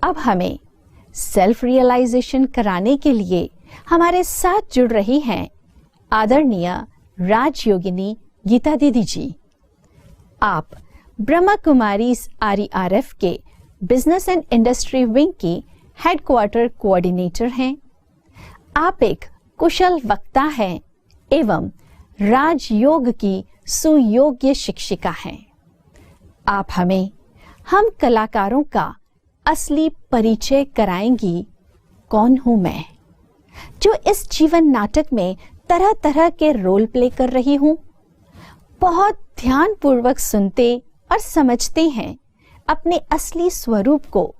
अब हमें self realisation कराने के लिए हमारे साथ जुड़ रही हैं आदरणीय राजयोगिनी गीता दीदी जी। आप ब्रह्मा कुमारीज RERF के बिजनेस एंड इंडस्ट्री विंग की हेडक्वार्टर कोऑर्डिनेटर हैं। आप एक कुशल वक्ता हैं एवं राजयोग की सुयोग्य शिक्षिका हैं। आप हमें हम कलाकारों का असली परिचय कराएंगी। कौन हूं मैं, जो इस जीवन नाटक में तरह तरह के रोल प्ले कर रही हूं। बहुत ध्यान पूर्वक सुनते और समझते हैं अपने असली स्वरूप को,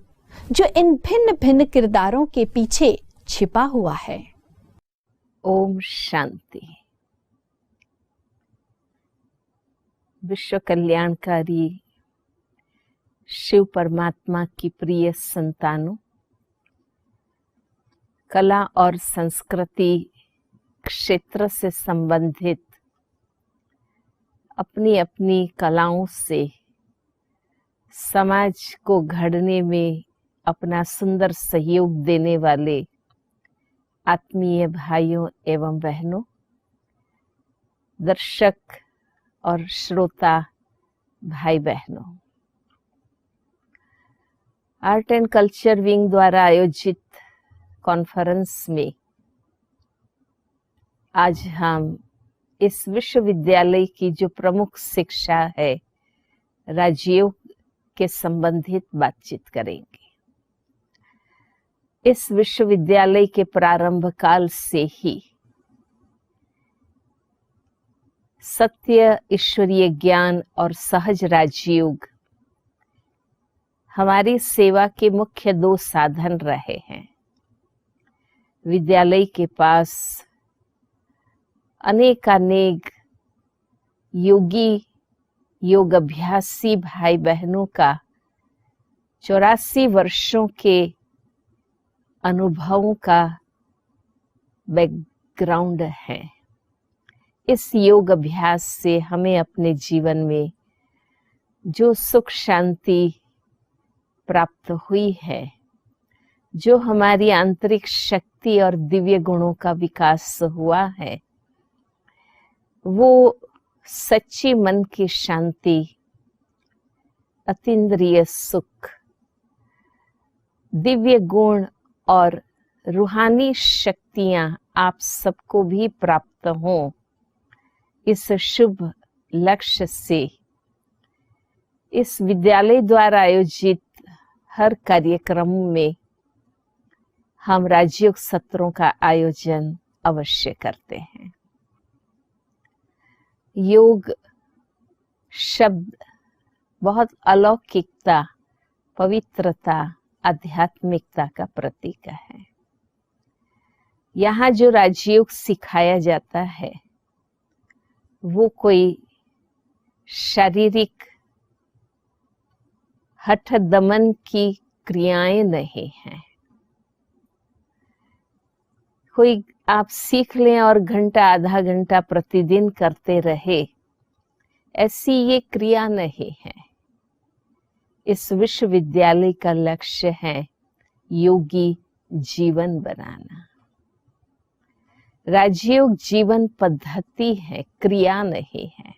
जो इन भिन्न भिन्न किरदारों के पीछे छिपा हुआ है। ओम शांति। विश्व कल्याणकारी शिव परमात्मा की प्रिय संतानों, कला और संस्कृति क्षेत्र से संबंधित अपनी अपनी कलाओं से समाज को घड़ने में अपना सुंदर सहयोग देने वाले आत्मीय भाइयों एवं बहनों, दर्शक और श्रोता भाई बहनों, आर्ट एंड कल्चर विंग द्वारा आयोजित कॉन्फ्रेंस में आज हम इस विश्वविद्यालय की जो प्रमुख शिक्षा है राजयोग के संबंधित बातचीत करेंगे। इस विश्वविद्यालय के प्रारंभ काल से ही सत्य, ईश्वरीय ज्ञान और सहज राजयोग हमारी सेवा के मुख्य दो साधन रहे हैं। विद्यालय के पास अनेकानेक योगी, योग अभ्यासी भाई बहनों का 84 वर्षों के अनुभवों का बैकग्राउंड है। इस योग अभ्यास से हमें अपने जीवन में जो सुख शांति प्राप्त हुई है, जो हमारी आंतरिक शक्ति और दिव्य गुणों का विकास हुआ है, वो सच्ची मन की शांति, अतीन्द्रिय सुख, दिव्य गुण और रूहानी शक्तियां आप सबको भी प्राप्त हों, इस शुभ लक्ष्य से इस विद्यालय द्वारा आयोजित हर कार्यक्रम में हम राजयोग सत्रों का आयोजन अवश्य करते हैं। योग शब्द बहुत अलौकिकता, पवित्रता, आध्यात्मिकता का प्रतीक है। यहाँ जो राजयोग सिखाया जाता है वो कोई शारीरिक हठ दमन की क्रियाएं नहीं हैं। कोई आप सीख लें और घंटा आधा घंटा प्रतिदिन करते रहे, ऐसी ये क्रिया नहीं है। इस विश्वविद्यालय का लक्ष्य है योगी जीवन बनाना। राजयोग जीवन पद्धति है, क्रिया नहीं है।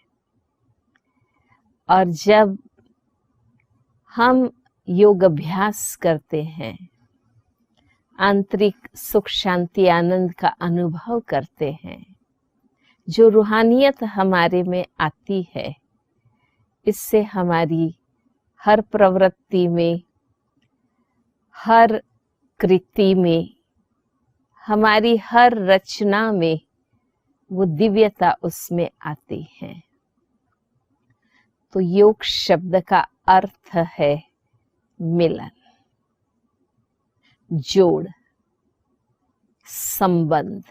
और जब हम योग अभ्यास करते हैं, आंतरिक सुख शांति आनंद का अनुभव करते हैं, जो रूहानियत हमारे में आती है, इससे हमारी हर प्रवृत्ति में, हर कृति में, हमारी हर रचना में वो दिव्यता उसमें आती है। तो योग शब्द का अर्थ है मिलन, जोड़, संबंध।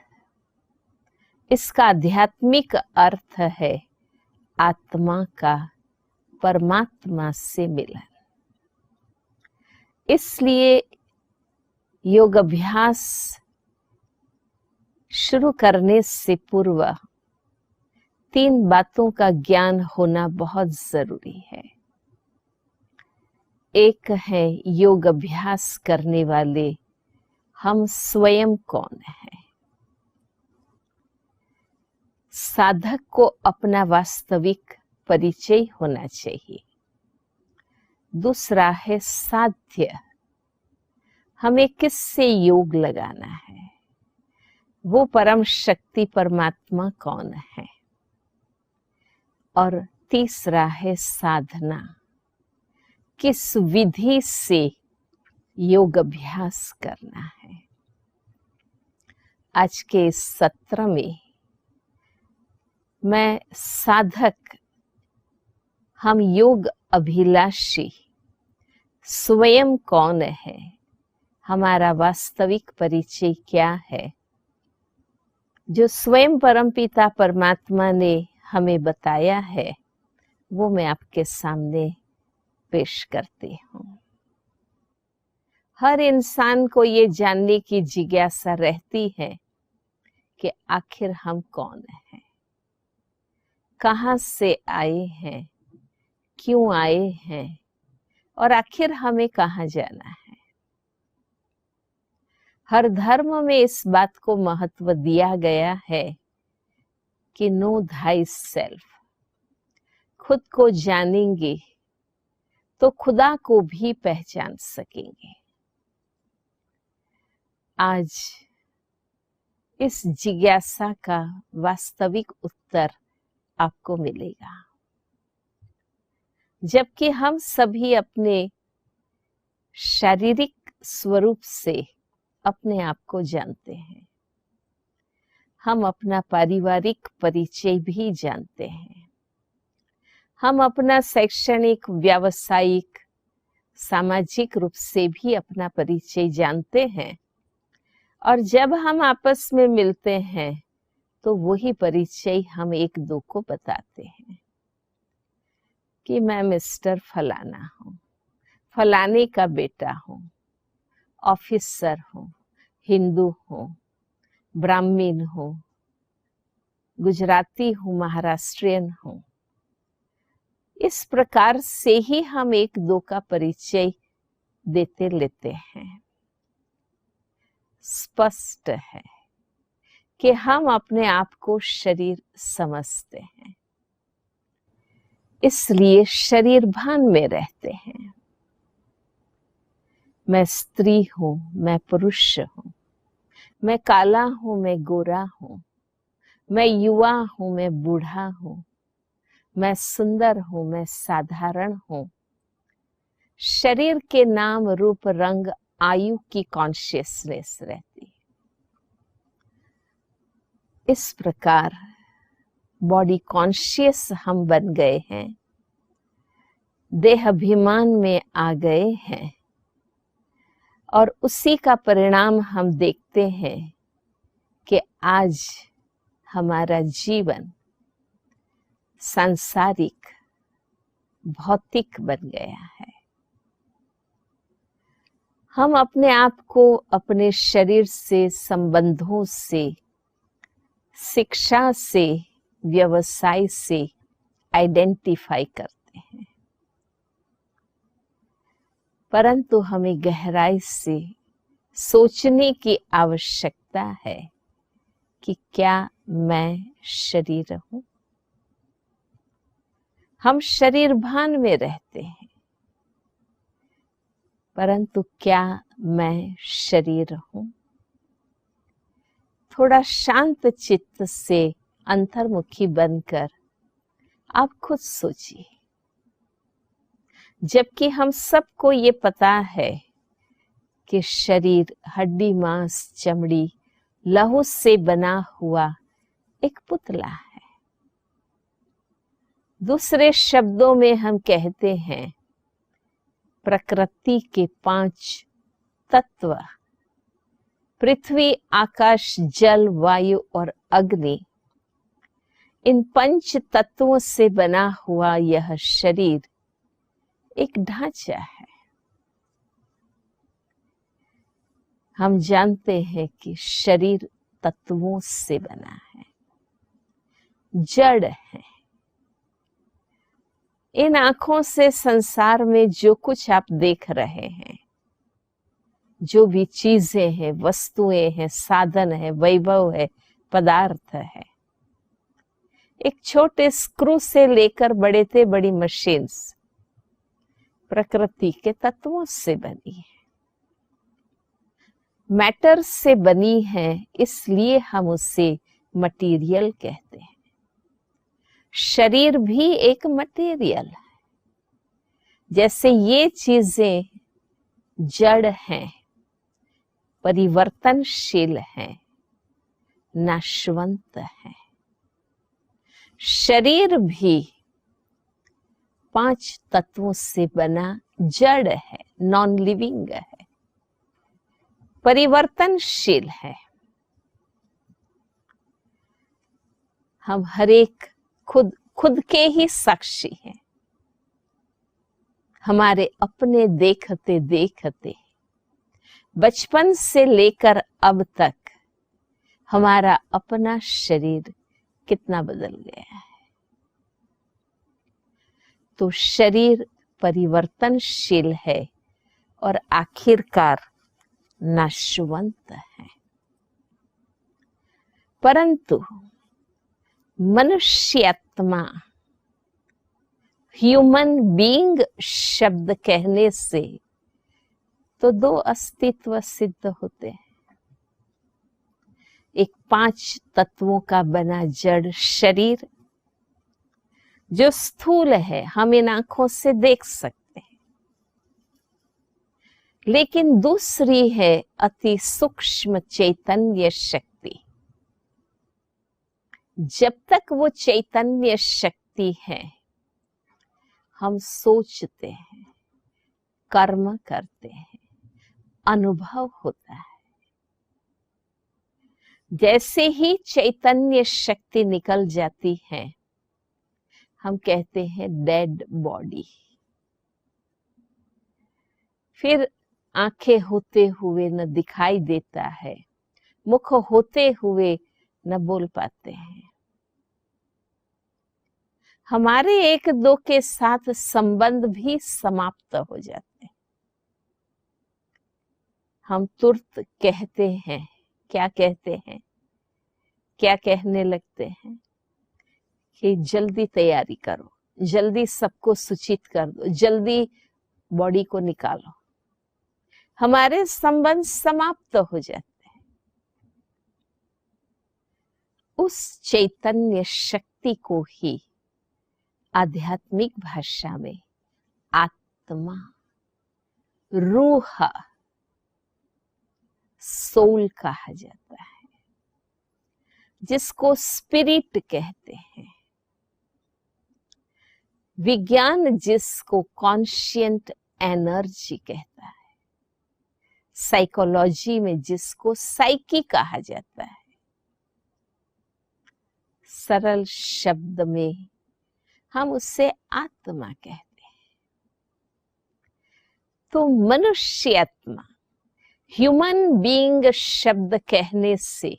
इसका आध्यात्मिक अर्थ है आत्मा का परमात्मा से मिलन। इसलिए योग अभ्यास शुरू करने से पूर्व 3 बातों का ज्ञान होना बहुत जरूरी है। एक है योग अभ्यास करने वाले हम स्वयं कौन हैं। साधक को अपना वास्तविक परिचय होना चाहिए। दूसरा है साध्य, हमें किससे योग लगाना है, वो परम शक्ति परमात्मा कौन है। और तीसरा है साधना, किस विधि से योग अभ्यास करना है। आज के इस सत्र में मैं साधक, हम योग अभिलाषी स्वयं कौन है, हमारा वास्तविक परिचय क्या है, जो स्वयं परमपिता परमात्मा ने हमें बताया है, वो मैं आपके सामने पेश करती हूँ। हर इंसान को ये जानने की जिज्ञासा रहती है कि आखिर हम कौन हैं, कहाँ से आए हैं, क्यों आए हैं और आखिर हमें कहाँ जाना है। हर धर्म में इस बात को महत्व दिया गया है कि नो थाई सेल्फ, खुद को जानेंगे तो खुदा को भी पहचान सकेंगे। आज इस जिज्ञासा का वास्तविक उत्तर आपको मिलेगा, जबकि हम सभी अपने शारीरिक स्वरूप से अपने आप को जानते हैं। हम अपना पारिवारिक परिचय भी जानते हैं। हम अपना शैक्षणिक, व्यावसायिक, सामाजिक रूप से भी अपना परिचय जानते हैं। और जब हम आपस में मिलते हैं तो वही परिचय हम एक दो को बताते हैं कि मैं मिस्टर फलाना हूँ, फलाने का बेटा हूँ, ऑफिसर हूँ, हिंदू हूँ, ब्राह्मण हूँ, गुजराती हूँ, महाराष्ट्रियन हूँ। इस प्रकार से ही हम एक दो का परिचय देते लेते हैं। स्पष्ट है कि हम अपने आप को शरीर समझते हैं, इसलिए शरीर भान में रहते हैं। मैं स्त्री हूं, मैं पुरुष हूं, मैं काला हूं, मैं गोरा हूं, मैं युवा हूं, मैं बूढ़ा हूं, मैं सुंदर हूं, मैं साधारण हूं। शरीर के नाम, रूप, रंग, आयु की कॉन्शियसनेस रहती है। इस प्रकार बॉडी कॉन्शियस हम बन गए हैं, देह अभिमान में आ गए हैं और उसी का परिणाम हम देखते हैं कि आज हमारा जीवन सांसारिक, भौतिक बन गया है। हम अपने आप को अपने शरीर से, संबंधों से, शिक्षा से, व्यवसाय से आइडेंटिफाई करते हैं, परंतु हमें गहराई से सोचने की आवश्यकता है कि क्या मैं शरीर हूं। हम शरीर भान में रहते हैं, परंतु क्या मैं शरीर हूं? थोड़ा शांत चित्त से अंतर्मुखी बनकर आप खुद सोचिए। जबकि हम सबको ये पता है कि शरीर हड्डी, मांस, चमड़ी, लहू से बना हुआ एक पुतला है। दूसरे शब्दों में हम कहते हैं प्रकृति के 5 तत्व, पृथ्वी, आकाश, जल, वायु और अग्नि, इन 5 तत्वों से बना हुआ यह शरीर एक ढांचा है। हम जानते हैं कि शरीर तत्वों से बना है, जड़ है। इन आंखों से संसार में जो कुछ आप देख रहे हैं, जो भी चीजें हैं, वस्तुएं हैं, साधन है, वैभव है, पदार्थ है, एक छोटे स्क्रू से लेकर बड़े से बड़ी मशीन्स प्रकृति के तत्वों से बनी है, मैटर से बनी है, इसलिए हम उसे मटेरियल कहते हैं। शरीर भी एक मटेरियल है। जैसे ये चीजें जड़ हैं, परिवर्तनशील हैं, नाशवंत हैं, शरीर भी 5 तत्वों से बना जड़ है, नॉन लिविंग है, परिवर्तनशील है। हम हर एक खुद के ही साक्षी हैं। हमारे अपने देखते देखते बचपन से लेकर अब तक हमारा अपना शरीर कितना बदल गया है। तो शरीर परिवर्तनशील है और आखिरकार नाशवंत है। परंतु मनुष्यात्मा, ह्यूमन बीइंग शब्द कहने से तो 2 अस्तित्व सिद्ध होते हैं। एक 5 तत्वों का बना जड़ शरीर जो स्थूल है, हम इन आंखों से देख सकते हैं, लेकिन दूसरी है अति सूक्ष्म चैतन्य शक्ति। जब तक वो चैतन्य शक्ति है, हम सोचते हैं, कर्म करते हैं, अनुभव होता है। जैसे ही चैतन्य शक्ति निकल जाती है, हम कहते हैं डेड बॉडी। फिर आंखें होते हुए न दिखाई देता है, मुख होते हुए न बोल पाते हैं। हमारे 1-2 के साथ संबंध भी समाप्त हो जाते हैं। हम तुरंत कहते हैं, क्या कहते हैं, क्या कहने लगते हैं कि जल्दी तैयारी करो, जल्दी सबको सूचित कर दो, जल्दी बॉडी को निकालो। हमारे संबंध समाप्त हो जाते हैं। उस चैतन्य शक्ति को ही आध्यात्मिक भाषा में आत्मा, रूह, सोल कहा जाता है, जिसको स्पिरिट कहते हैं। विज्ञान जिसको कॉन्शियंट एनर्जी कहता है, साइकोलॉजी में जिसको साइकी कहा जाता है, सरल शब्द में हम उससे आत्मा कहते हैं। तो मनुष्य आत्मा, ह्यूमन बीइंग शब्द कहने से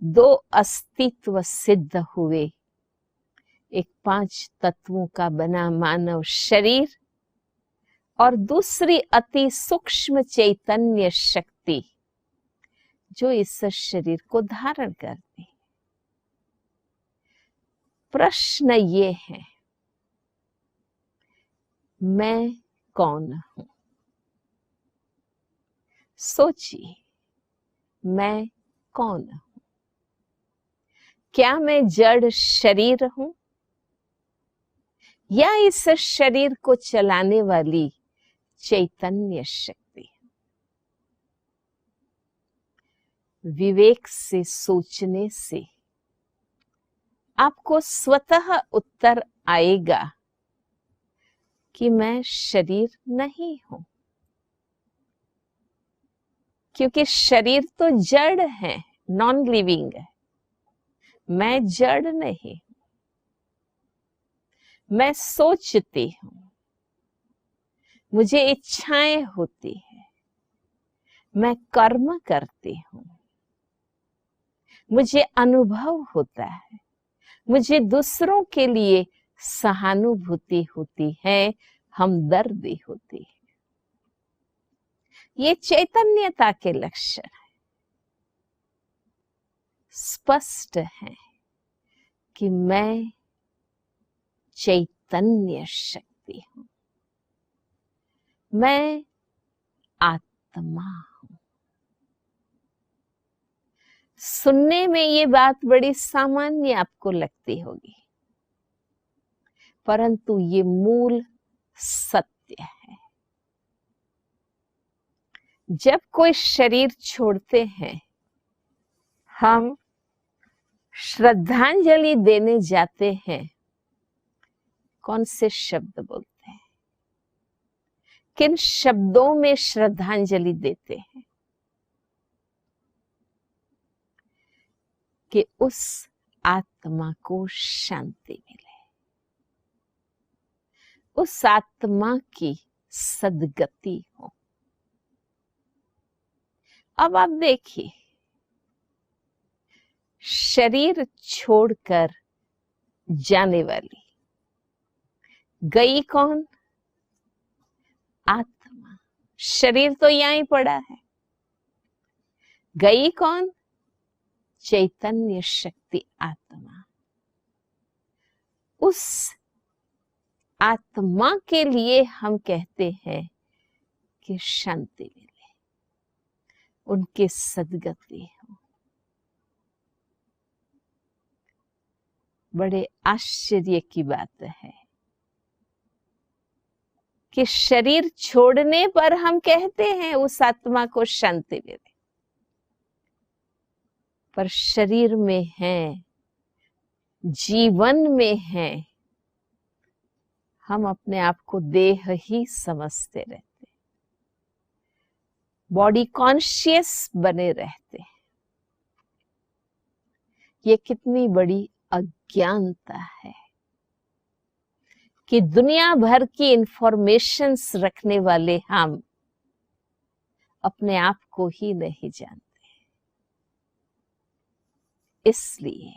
2 अस्तित्व सिद्ध हुए। एक 5 तत्वों का बना मानव शरीर और दूसरी अति सूक्ष्म चैतन्य शक्ति जो इस शरीर को धारण करती है। प्रश्न ये है, मैं कौन हूं? सोचिए, मैं कौन हूं? क्या मैं जड़ शरीर हूं या इस शरीर को चलाने वाली चैतन्य शक्ति? विवेक से सोचने से आपको स्वतः उत्तर आएगा कि मैं शरीर नहीं हूं, क्योंकि शरीर तो जड़ है, नॉन लिविंग है। मैं जड़ नहीं, मैं सोचती हूं, मुझे इच्छाएं होती है, मैं कर्म करती हूं, मुझे अनुभव होता है, मुझे दूसरों के लिए सहानुभूति होती है, हमदर्दी होती है। ये चैतन्यता के लक्षण है। स्पष्ट है कि मैं चैतन्य शक्ति हूं, मैं आत्मा हूं। सुनने में ये बात बड़ी सामान्य आपको लगती होगी, परंतु ये मूल सत्य है। जब कोई शरीर छोड़ते हैं, हम श्रद्धांजलि देने जाते हैं, कौन से शब्द बोलते हैं? किन शब्दों में श्रद्धांजलि देते हैं? कि उस आत्मा को शांति मिले, उस आत्मा की सद्गति हो। अब आप देखिए, शरीर छोड़कर जाने वाली गई कौन? आत्मा। शरीर तो यहां ही पड़ा है। गई कौन? चैतन्य शक्ति आत्मा। उस आत्मा के लिए हम कहते हैं कि शांति मिले, उनके सद्गति हो। बड़े आश्चर्य की बात है कि शरीर छोड़ने पर हम कहते हैं उस आत्मा को शांति मिले, पर शरीर में है, जीवन में है, हम अपने आप को देह ही समझते रहते, बॉडी कॉन्शियस बने रहते। ये कितनी बड़ी अज्ञानता है कि दुनिया भर की इंफॉर्मेशंस रखने वाले हम अपने आप को ही नहीं जानते। इसलिए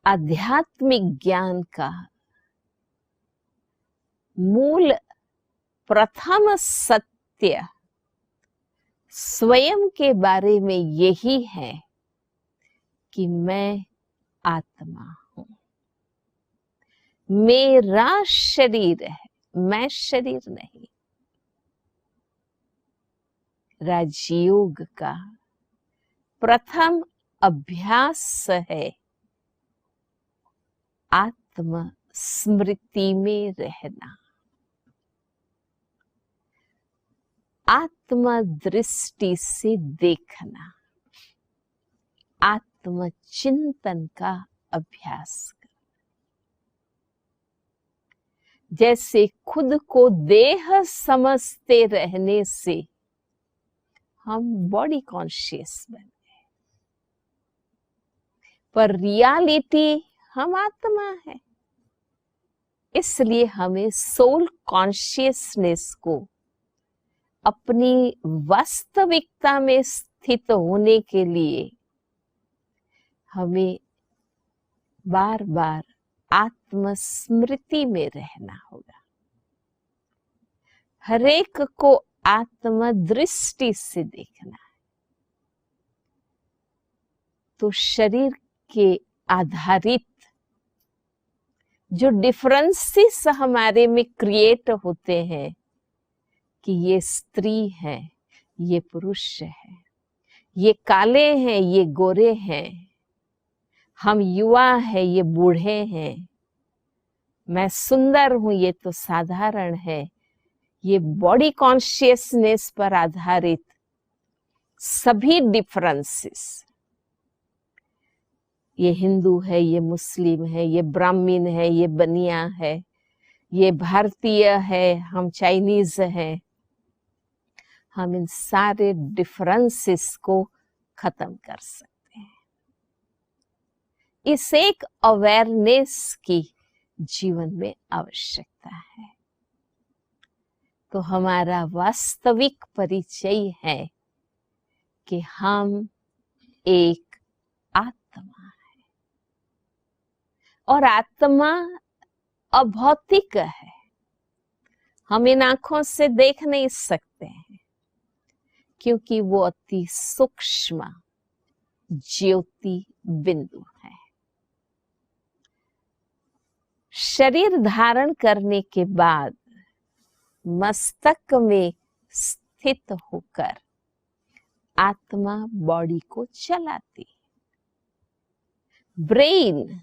आध्यात्मिक ज्ञान का मूल प्रथम सत्य स्वयं के बारे में यही है कि मैं आत्मा हूं, मेरा शरीर है, मैं शरीर नहीं। राजयोग का प्रथम अभ्यास है आत्म स्मृति में रहना, आत्म दृष्टि से देखना, आत्म चिंतन का अभ्यास कर। जैसे खुद को देह समझते रहने से हम बॉडी कॉन्शियस बन गए, पर रियलिटी हम आत्मा है। इसलिए हमें सोल कॉन्शियसनेस को अपनी वास्तविकता में स्थित होने के लिए हमें बार बार आत्मस्मृति में रहना होगा। हरेक को आत्म दृष्टि से देखना है। तो शरीर के आधारित जो डिफरेंसेस हमारे में क्रिएट होते हैं कि ये स्त्री है, ये पुरुष है, ये काले हैं, ये गोरे हैं, हम युवा है, ये बूढ़े हैं, मैं सुंदर हूं, ये तो साधारण है। ये बॉडी कॉन्शियसनेस पर आधारित सभी डिफरेंसेस, ये हिंदू है, ये मुस्लिम है, ये ब्राह्मण है, ये बनिया है, ये भारतीय है, हम चाइनीज हैं, हम इन सारे डिफरेंसेस को खत्म कर सकते हैं। इस एक अवेयरनेस की जीवन में आवश्यकता है। तो हमारा वास्तविक परिचय है कि हम एक आत्मा है और आत्मा अभौतिक है, हम इन आंखों से देख नहीं सकते हैं, क्योंकि वो अति सूक्ष्म ज्योति बिंदु है। शरीर धारण करने के बाद मस्तक में स्थित होकर आत्मा बॉडी को चलाती। ब्रेन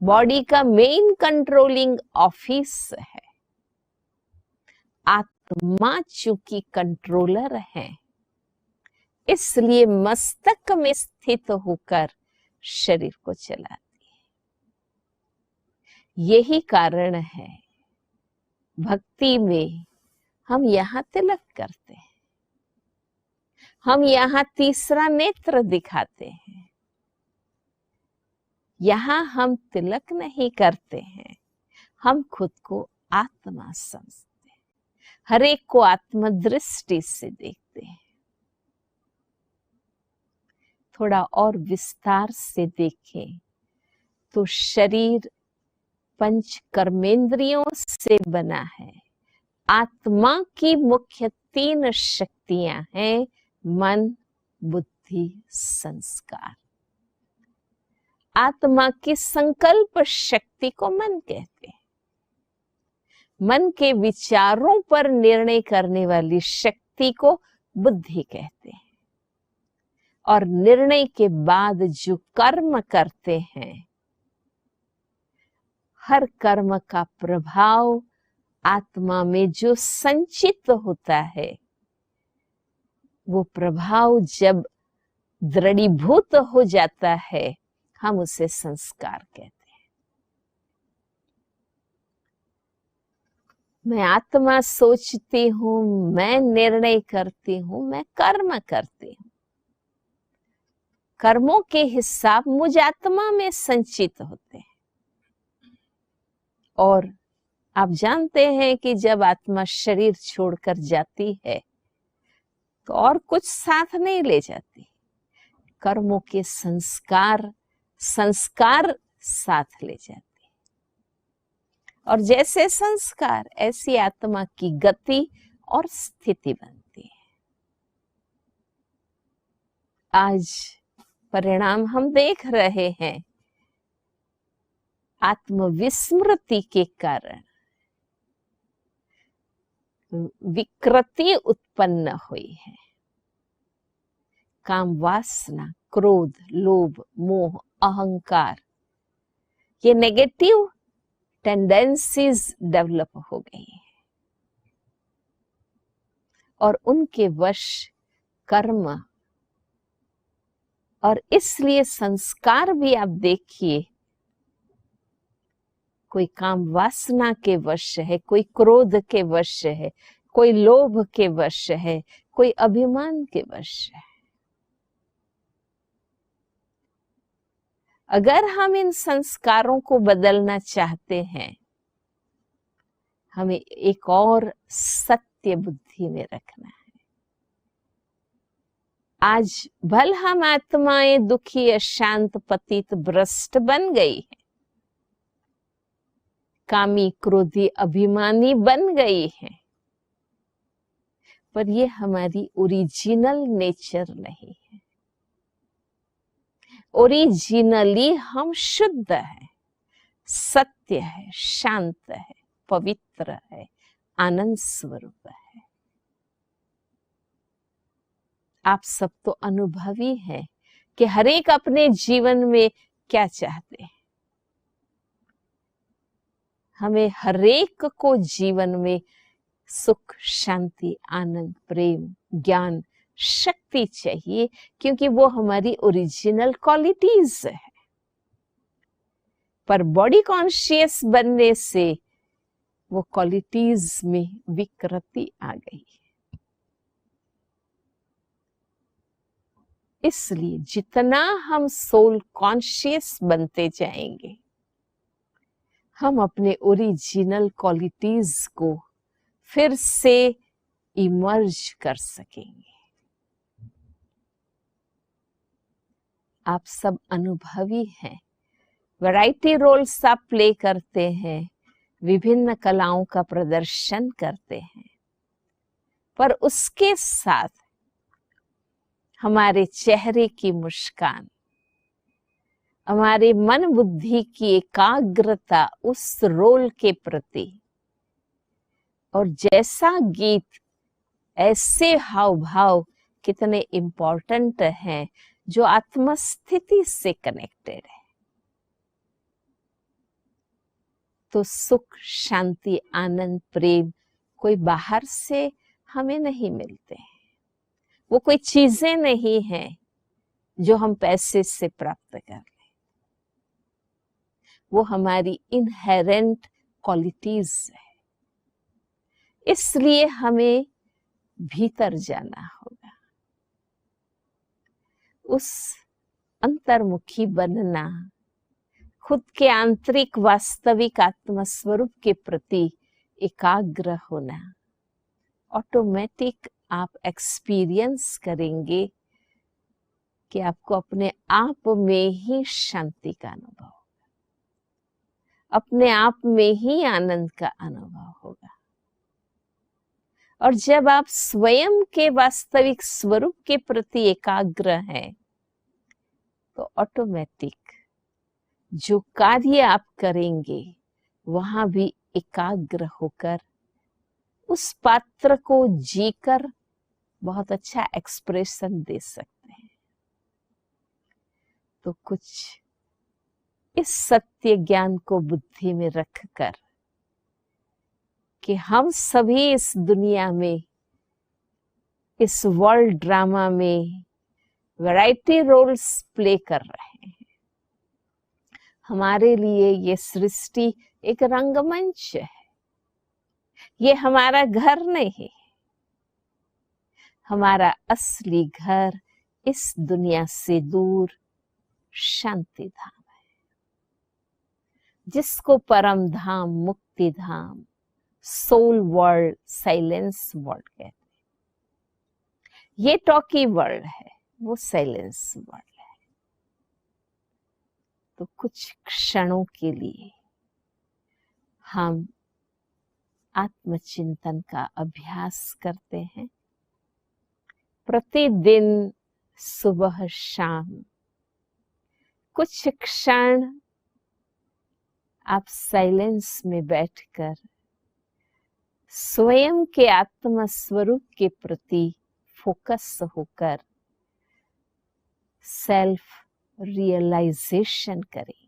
बॉडी का मेन कंट्रोलिंग ऑफिस है। आत्मा चूंकि कंट्रोलर है, इसलिए मस्तक में स्थित होकर शरीर को चलाती है। यही कारण है भक्ति में हम यहाँ तिलक करते हैं, हम यहाँ तीसरा नेत्र दिखाते हैं। यहाँ हम तिलक नहीं करते हैं, हम खुद को आत्मा समझते हैं, हर एक को आत्म दृष्टि से देखते हैं। थोड़ा और विस्तार से देखें तो शरीर पंच कर्मेंद्रियों से बना है। आत्मा की मुख्य 3 शक्तियां हैं, मन, बुद्धि, संस्कार। आत्मा की संकल्प शक्ति को मन कहते हैं। मन के विचारों पर निर्णय करने वाली शक्ति को बुद्धि कहते हैं। और निर्णय के बाद जो कर्म करते हैं, हर कर्म का प्रभाव आत्मा में जो संचित होता है, वो प्रभाव जब दृढ़ीभूत हो जाता है, हम उसे संस्कार कहते हैं। मैं आत्मा सोचती हूं, मैं निर्णय करती हूं, मैं कर्म करती हूं। कर्मों के हिसाब मुझ आत्मा में संचित होते हैं। और आप जानते हैं कि जब आत्मा शरीर छोड़कर जाती है तो और कुछ साथ नहीं ले जाती, कर्मों के संस्कार साथ ले जाती। और जैसे संस्कार, ऐसी आत्मा की गति और स्थिति बनती है। आज परिणाम हम देख रहे हैं। आत्मविस्मृति के कारण विकृति उत्पन्न हुई है। काम वासना, क्रोध, लोभ, मोह, अहंकार, ये नेगेटिव टेंडेंसीज डेवलप हो गई है। और उनके वश कर्म, और इसलिए संस्कार भी आप देखिए, कोई काम वासना के वश है, कोई क्रोध के वश है, कोई लोभ के वश है, कोई अभिमान के वश है। अगर हम इन संस्कारों को बदलना चाहते हैं, हमें एक और सत्य बुद्धि में रखना है। आज भल हम आत्माएं दुखी, अशांत, पतित, भ्रष्ट बन गई है, कामी, क्रोधी, अभिमानी बन गई है, पर ये हमारी ओरिजिनल नेचर नहीं है। ओरिजिनली हम शुद्ध है, सत्य है, शांत है, पवित्र है, आनंद स्वरूप है। आप सब तो अनुभवी हैं कि हर एक अपने जीवन में क्या चाहते हैं। हमें हर एक को जीवन में सुख, शांति, आनंद, प्रेम, ज्ञान, शक्ति चाहिए, क्योंकि वो हमारी ओरिजिनल क्वालिटीज है। पर बॉडी कॉन्शियस बनने से वो क्वालिटीज में विकृति आ गई। इसलिए जितना हम सोल कॉन्शियस बनते जाएंगे, हम अपने ओरिजिनल क्वालिटीज को फिर से इमर्ज कर सकेंगे। आप सब अनुभवी हैं। वैरायटी रोल्स आप प्ले करते हैं, विभिन्न कलाओं का प्रदर्शन करते हैं, पर उसके साथ हमारे चेहरे की मुस्कान, हमारे मन बुद्धि की एकाग्रता उस रोल के प्रति, और जैसा गीत ऐसे हाव भाव कितने इम्पोर्टेंट हैं जो आत्मस्थिति से कनेक्टेड है। तो सुख, शांति, आनंद, प्रेम कोई बाहर से हमें नहीं मिलते हैं। वो कोई चीजें नहीं हैं जो हम पैसे से प्राप्त कर लें। वो हमारी इनहेरेंट क्वालिटीज है। इसलिए हमें भीतर जाना होगा, उस अंतर्मुखी बनना, खुद के आंतरिक वास्तविक आत्मस्वरूप के प्रति एकाग्र होना। ऑटोमेटिक आप एक्सपीरियंस करेंगे कि आपको अपने आप में ही शांति का अनुभव होगा, अपने आप में ही आनंद का अनुभव होगा। और जब आप स्वयं के वास्तविक स्वरूप के प्रति एकाग्र हैं, तो ऑटोमेटिक जो कार्य आप करेंगे वहां भी एकाग्र होकर उस पात्र को जीकर बहुत अच्छा एक्सप्रेशन दे सकते हैं। तो कुछ इस सत्य ज्ञान को बुद्धि में रखकर कि हम सभी इस दुनिया में, इस वर्ल्ड ड्रामा में वैरायटी रोल्स प्ले कर रहे हैं। हमारे लिए ये सृष्टि एक रंगमंच है, ये हमारा घर नहीं। हमारा असली घर इस दुनिया से दूर शांति धाम है, जिसको परम धाम, मुक्ति धाम, सोल वर्ल्ड, साइलेंस वर्ल्ड कहते हैं। ये टॉकी वर्ल्ड है, वो साइलेंस वर्ल्ड है। तो कुछ क्षणों के लिए हम आत्मचिंतन का अभ्यास करते हैं। प्रतिदिन सुबह शाम कुछ क्षण आप साइलेंस में बैठकर स्वयं के आत्म स्वरूप के प्रति फोकस होकर सेल्फ रियलाइजेशन करेंगे।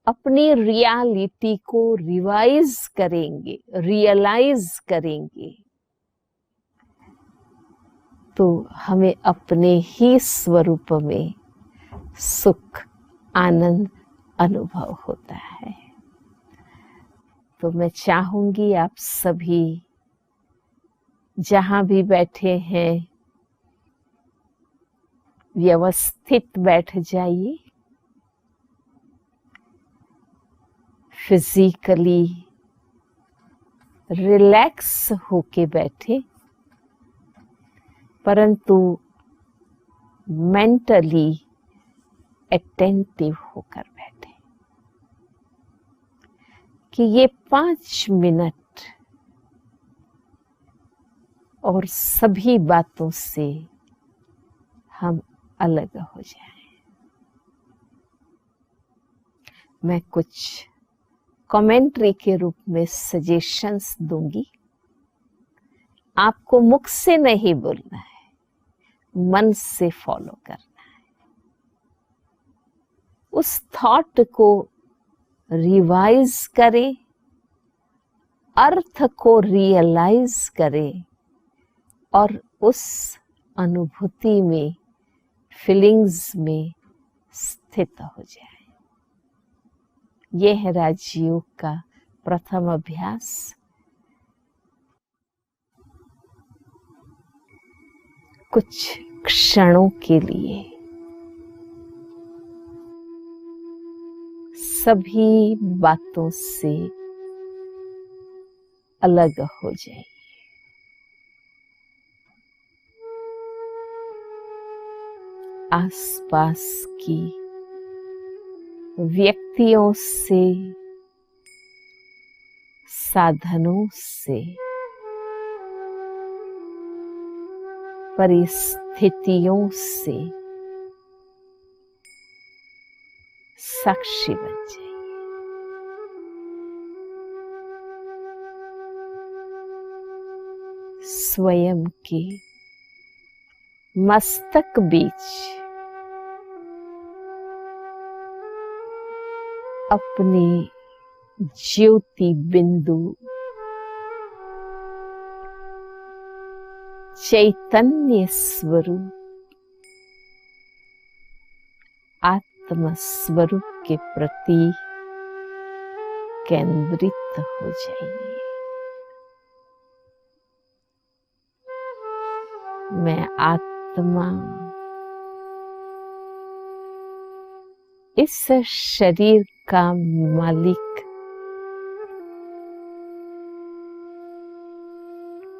अपनी रियलिटी को रिवाइज करेंगे, रियलाइज करेंगे, तो हमें अपने ही स्वरूप में सुख, आनंद अनुभव होता है। तो मैं चाहूंगी आप सभी जहां भी बैठे हैं व्यवस्थित बैठ जाइए, फिजिकली रिलैक्स होके बैठे, परंतु मेंटली अटेंटिव होकर बैठे कि ये 5 मिनट और सभी बातों से हम अलग हो जाएं। मैं कुछ कमेंट्री के रूप में सजेशंस दूंगी। आपको मुख से नहीं बोलना है, मन से फॉलो करना है। उस थॉट को रिवाइज करें, अर्थ को रियलाइज करें और उस अनुभूति में, फीलिंग्स में स्थित हो जाए। यह है राजयोग का प्रथम अभ्यास। कुछ क्षणों के लिए सभी बातों से अलग हो जाइए। आसपास की व्यक्तियों से, साधनों से, परिस्थितियों से साक्षी बन जाइए। स्वयं के मस्तक बीच अपने ज्योति बिंदु चैतन्य स्वरूप आत्म स्वरूप के प्रति केंद्रित हो जाइए। मैं आत्मा इस शरीर का मालिक,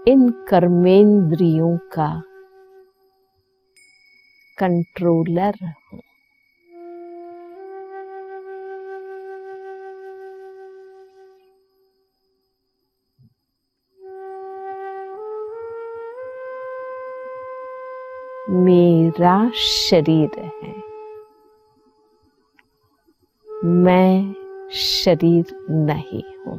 इन कर्मेंद्रियों का कंट्रोलर हूं। मेरा शरीर है, मैं शरीर नहीं हूं।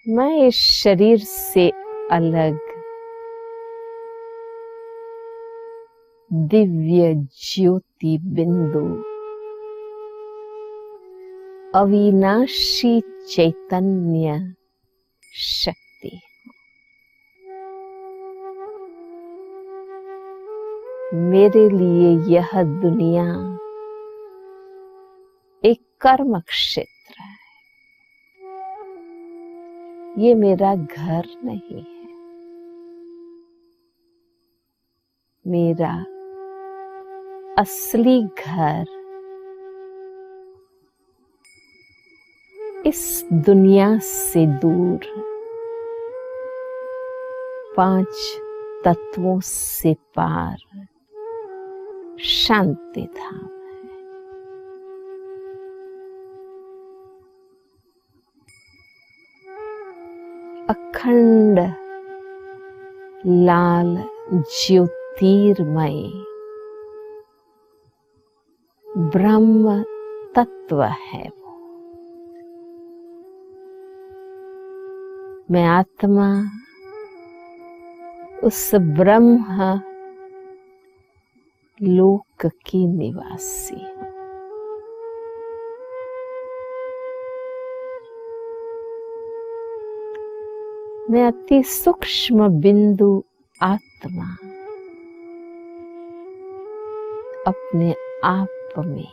मैं इस शरीर से अलग दिव्य ज्योति बिंदु अविनाशी चैतन्य शक्ति। मेरे लिए यह दुनिया एक कर्म क्षेत्र है, ये मेरा घर नहीं है। मेरा असली घर इस दुनिया से दूर 5 तत्वों से पार शांति धाम है। अखंड लाल ज्योतिर्मय ब्रह्म तत्व है वो। मैं आत्मा उस ब्रह्म लोक की निवासी हूं। मैं अति सूक्ष्म बिंदु आत्मा अपने आप में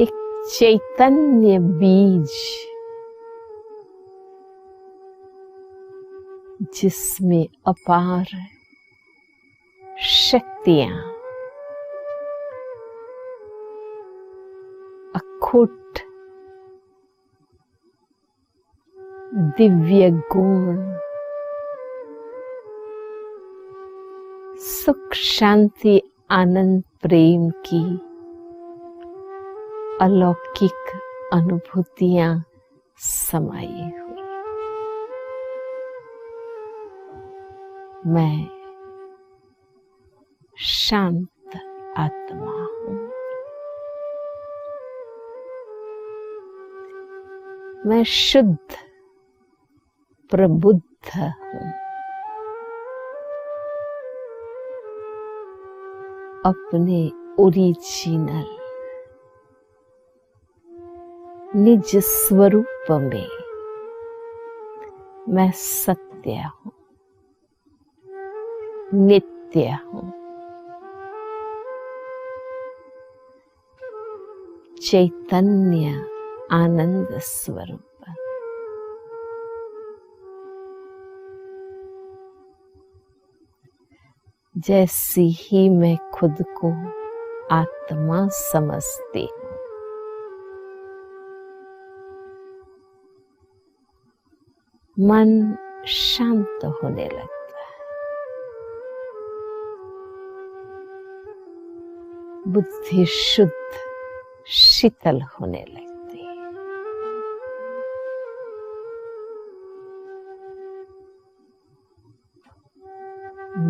एक चैतन्य बीज, जिसमें अपार शक्तियां, अखुट दिव्य गुण, सुख शांति आनंद प्रेम की अलौकिक अनुभूतियां समाई हुई। मैं शांत आत्मा हूं। मैं शुद्ध प्रबुद्ध हूं। अपने ओरिजिनल निज स्वरूप में मैं सत्य हूं, नित्य हूं, चैतन्य आनंद स्वरूप। जैसी ही मैं खुद को आत्मा समझती हूं, मन शांत होने लगता है। बुद्धि शुद्ध शीतल होने लगती है।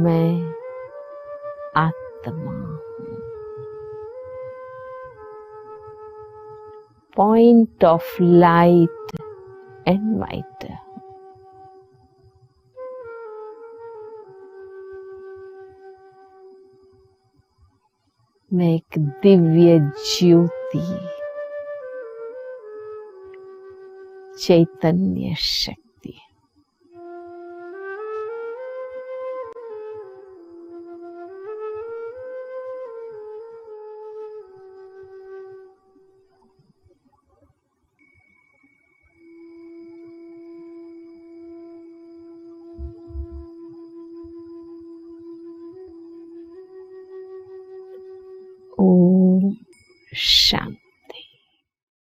मैं आत्मा हूँ, point of light and might. मैं एक दिव्य ज्योति, चैतन्य शक्ति। ओम शांति।